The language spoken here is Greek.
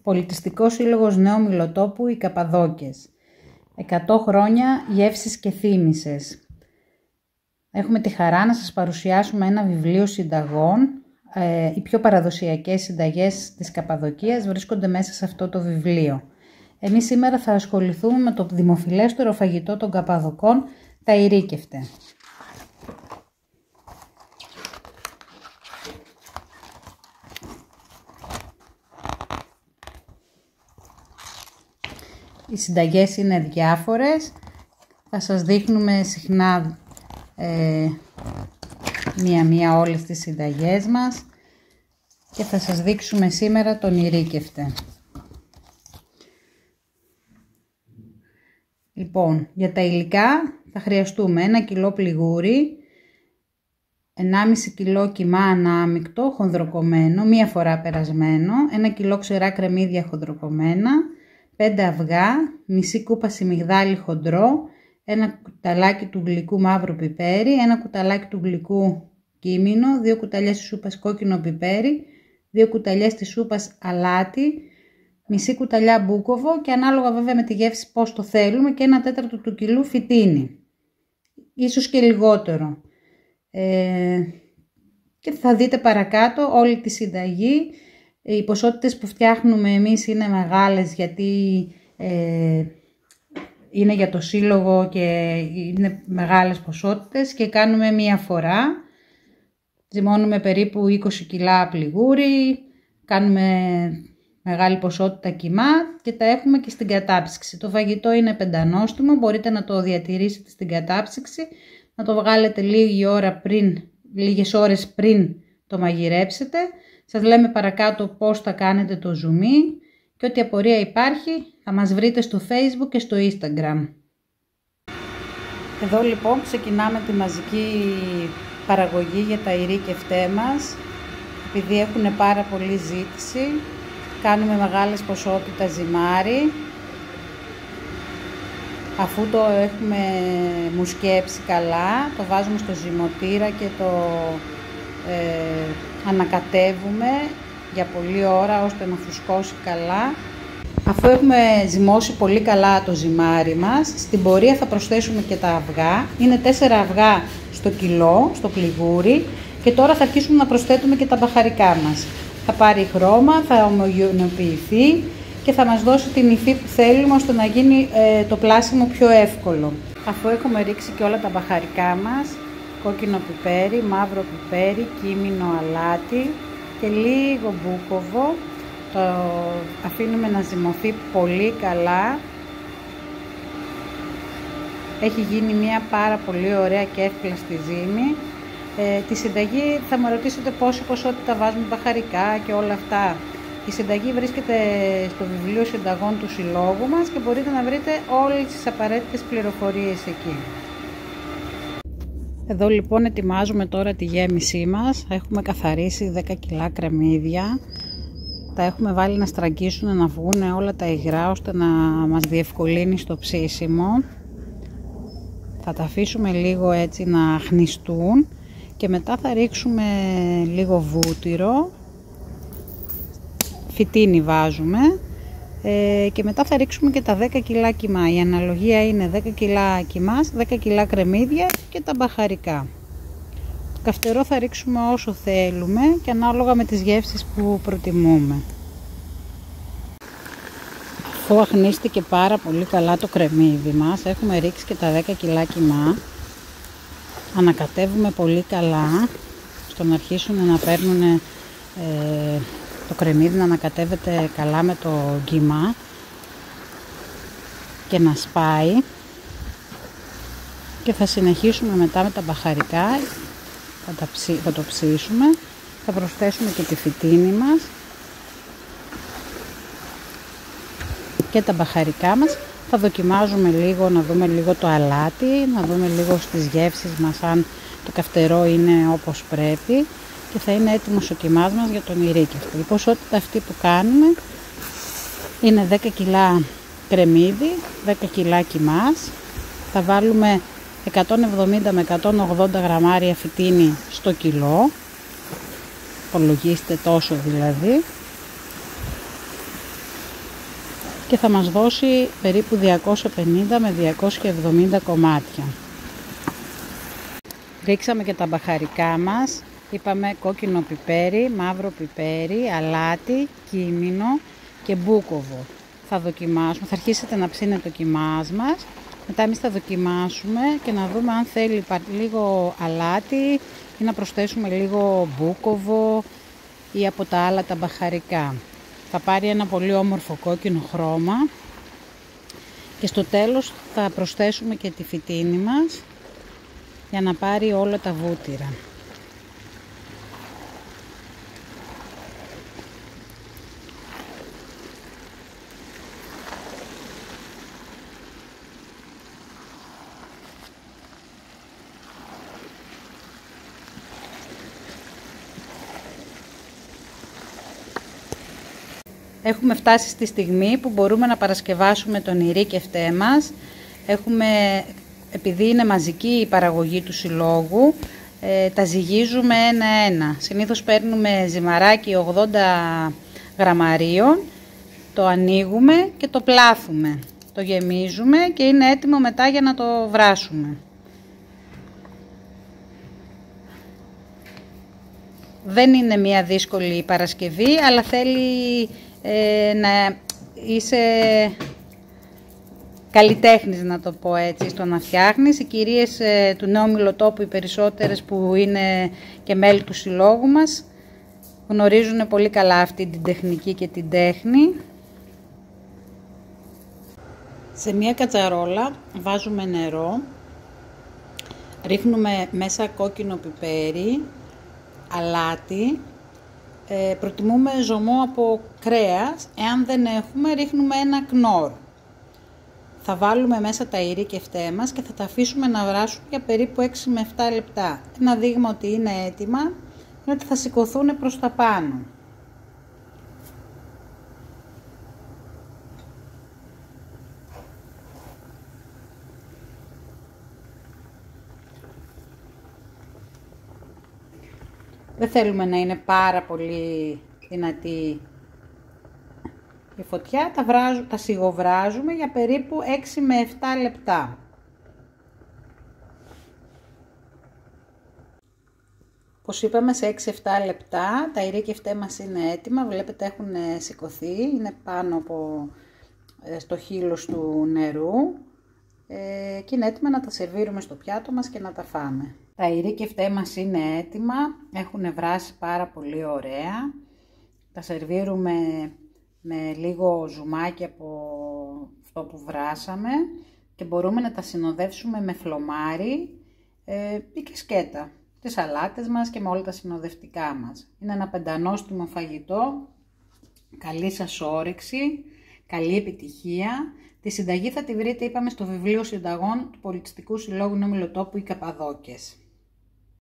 Πολιτιστικός Σύλλογος Νέου Μιλοτόπου οι Καπαδόκες. 100 χρόνια γεύσεις και θύμησες. Έχουμε τη χαρά να σας παρουσιάσουμε ένα βιβλίο συνταγών. Οι πιο παραδοσιακές συνταγές της Καπαδοκίας βρίσκονται μέσα σε αυτό το βιβλίο. Εμείς σήμερα θα ασχοληθούμε με το δημοφιλέστερο φαγητό των Καπαδοκών, τα ηρίκευτε. Οι συνταγές είναι διάφορες, θα σας δείχνουμε συχνά μία-μία όλες τις συνταγές μας και θα σας δείξουμε σήμερα τον ηρίκευτε. Λοιπόν, για τα υλικά θα χρειαστούμε 1 κιλό πληγούρι, 1,5 κιλό κιμά ανάμεικτο χονδροκομμένο, μία φορά περασμένο, 1 κιλό ξερά κρεμμύδια χονδροκομμένα, 5 αυγά, μισή κούπα σιμιγδάλι χοντρό, 1 κουταλάκι του γλυκού μαύρο πιπέρι, 1 κουταλάκι του γλυκού κίμινο, 2 κουταλιές της σούπας κόκκινο πιπέρι, 2 κουταλιές της σούπας αλάτι, μισή κουταλιά μπούκοβο και ανάλογα βέβαια με τη γεύση πώς το θέλουμε και 1/4 του κιλού φυτίνι, ίσως και λιγότερο. Και θα δείτε παρακάτω όλη τη συνταγή. Οι ποσότητες που φτιάχνουμε εμείς είναι μεγάλες γιατί είναι για το σύλλογο και είναι μεγάλες ποσότητες και κάνουμε μία φορά. Ζυμώνουμε περίπου 20 κιλά πληγούρι, κάνουμε μεγάλη ποσότητα κιμά και τα έχουμε και στην κατάψυξη. Το φαγητό είναι πεντανόστιμο, μπορείτε να το διατηρήσετε στην κατάψυξη, να το βγάλετε λίγες ώρες πριν το μαγειρέψετε. Σας λέμε παρακάτω πώς θα κάνετε το ζουμί και ό,τι απορία υπάρχει θα μας βρείτε στο Facebook και στο Instagram. Εδώ λοιπόν ξεκινάμε τη μαζική παραγωγή για τα ηρίκευτέ μας. Επειδή έχουν πάρα πολύ ζήτηση, κάνουμε μεγάλες ποσότητες ζυμάρι. Αφού το έχουμε μουσκέψει καλά, το βάζουμε στο ζυμωτήρα και το ανακατεύουμε για πολλή ώρα ώστε να φουσκώσει καλά. Αφού έχουμε ζυμώσει πολύ καλά το ζυμάρι μας, στην πορεία θα προσθέσουμε και τα αυγά. Είναι 4 αυγά στο κιλό, στο πληγούρι, και τώρα θα αρχίσουμε να προσθέτουμε και τα μπαχαρικά μας. Θα πάρει χρώμα, θα ομογενοποιηθεί και θα μας δώσει την υφή που θέλουμε ώστε να γίνει το πλάσιμο πιο εύκολο. Αφού έχουμε ρίξει και όλα τα μπαχαρικά μας, κόκκινο πιπέρι, μαύρο πιπέρι, κίμινο, αλάτι και λίγο μπούκοβο, το αφήνουμε να ζυμωθεί πολύ καλά. Έχει γίνει μια πάρα πολύ ωραία και εύκολη ζύμη. Τη συνταγή θα με ρωτήσετε πόση ποσότητα βάζουμε μπαχαρικά και όλα αυτά. Η συνταγή βρίσκεται στο βιβλίο συνταγών του συλλόγου μας και μπορείτε να βρείτε όλες τις απαραίτητες πληροφορίες εκεί. Εδώ λοιπόν ετοιμάζουμε τώρα τη γέμισή μας. Έχουμε καθαρίσει 10 κιλά κρεμμύδια. Τα έχουμε βάλει να στραγγίσουν, να βγουν όλα τα υγρά ώστε να μας διευκολύνει στο ψήσιμο. Θα τα αφήσουμε λίγο έτσι να χνιστούν και μετά θα ρίξουμε λίγο βούτυρο. Φυτίνι βάζουμε και μετά θα ρίξουμε και τα 10 κιλά κιμά. Η αναλογία είναι 10 κιλά κιμάς, 10 κιλά κρεμμύδια και τα μπαχαρικά. Το καυτερό θα ρίξουμε όσο θέλουμε και ανάλογα με τις γεύσεις που προτιμούμε. Αφού αχνίστηκε πάρα πολύ καλά το κρεμμύδι μας, έχουμε ρίξει και τα 10 κιλά κιμά. Ανακατεύουμε πολύ καλά, στο να αρχίσουν να παίρνουν το κρεμμύδι, να ανακατεύεται καλά με το κιμά και να σπάει, και θα συνεχίσουμε μετά με τα μπαχαρικά. Θα το ψήσουμε, θα προσθέσουμε και τη φυτίνη μας και τα μπαχαρικά μας. Θα δοκιμάζουμε λίγο, να δούμε λίγο το αλάτι, να δούμε λίγο στις γεύσεις μας αν το καυτερό είναι όπως πρέπει, και θα είναι έτοιμος ο κιμάς μας για τον ηρίκευτο. Η ποσότητα αυτή που κάνουμε είναι 10 κιλά κρεμμύδι, 10 κιλά κιμάς. Θα βάλουμε 170 με 180 γραμμάρια φυτίνι στο κιλό. Υπολογίστε τόσο δηλαδή. και θα μας δώσει περίπου 250 με 270 κομμάτια. Ρίξαμε και τα μπαχαρικά μας. Είπαμε κόκκινο πιπέρι, μαύρο πιπέρι, αλάτι, κίμινο και μπούκοβο. Θα δοκιμάσουμε, θα αρχίσετε να ψήνετε το κιμάς μας. Μετά εμείς θα δοκιμάσουμε και να δούμε αν θέλει λίγο αλάτι ή να προσθέσουμε λίγο μπούκοβο ή από τα άλλα τα μπαχαρικά. Θα πάρει ένα πολύ όμορφο κόκκινο χρώμα και στο τέλος θα προσθέσουμε και τη φυτίνη μας για να πάρει όλα τα βούτυρα. Έχουμε φτάσει στη στιγμή που μπορούμε να παρασκευάσουμε τον ηρίκευτέ μας. Επειδή είναι μαζική η παραγωγή του συλλόγου, τα ζυγίζουμε ένα-ένα. Συνήθως παίρνουμε ζυμαράκι 80 γραμμαρίων, το ανοίγουμε και το πλάθουμε. Το γεμίζουμε και είναι έτοιμο μετά για να το βράσουμε. Δεν είναι μια δύσκολη παρασκευή, αλλά θέλει να είσαι καλλιτέχνης, να το πω έτσι, στο να φτιάχνεις. Οι κυρίες του Νέου Μιλοτόπου, οι περισσότερες που είναι και μέλη του συλλόγου μας, γνωρίζουν πολύ καλά αυτή την τεχνική και την τέχνη. Σε μια κατσαρόλα βάζουμε νερό, ρίχνουμε μέσα κόκκινο πιπέρι, αλάτι, προτιμούμε ζωμό από κρέας, εάν δεν έχουμε ρίχνουμε ένα κνόρ. Θα βάλουμε μέσα τα ηρίκευτέ μας και θα τα αφήσουμε να βράσουν για περίπου 6 με 7 λεπτά. Ένα δείγμα ότι είναι έτοιμα είναι ότι θα σηκωθούν προς τα πάνω. Δεν θέλουμε να είναι πάρα πολύ δυνατή η φωτιά, τα σιγοβράζουμε για περίπου 6 με 7 λεπτά. Όπως είπαμε, σε 6-7 λεπτά τα ηρίκευτέ μας είναι έτοιμα. Βλέπετε έχουν σηκωθεί, είναι πάνω από στο χείλος του νερού και είναι έτοιμα να τα σερβίρουμε στο πιάτο μας και να τα φάμε. Τα ηρίκευτέ μας είναι έτοιμα, έχουν βράσει πάρα πολύ ωραία. Τα σερβίρουμε με λίγο ζουμάκι από αυτό που βράσαμε και μπορούμε να τα συνοδεύσουμε με φλωμάρι ή και σκέτα, τις σαλάτες μας και με όλα τα συνοδευτικά μας. Είναι ένα πεντανόστιμο φαγητό, καλή σας όρεξη, καλή επιτυχία. Τη συνταγή θα τη βρείτε, είπαμε, στο βιβλίο συνταγών του Πολιτιστικού Συλλόγου Νέου Μιλοτόπου οι Καπαδόκες.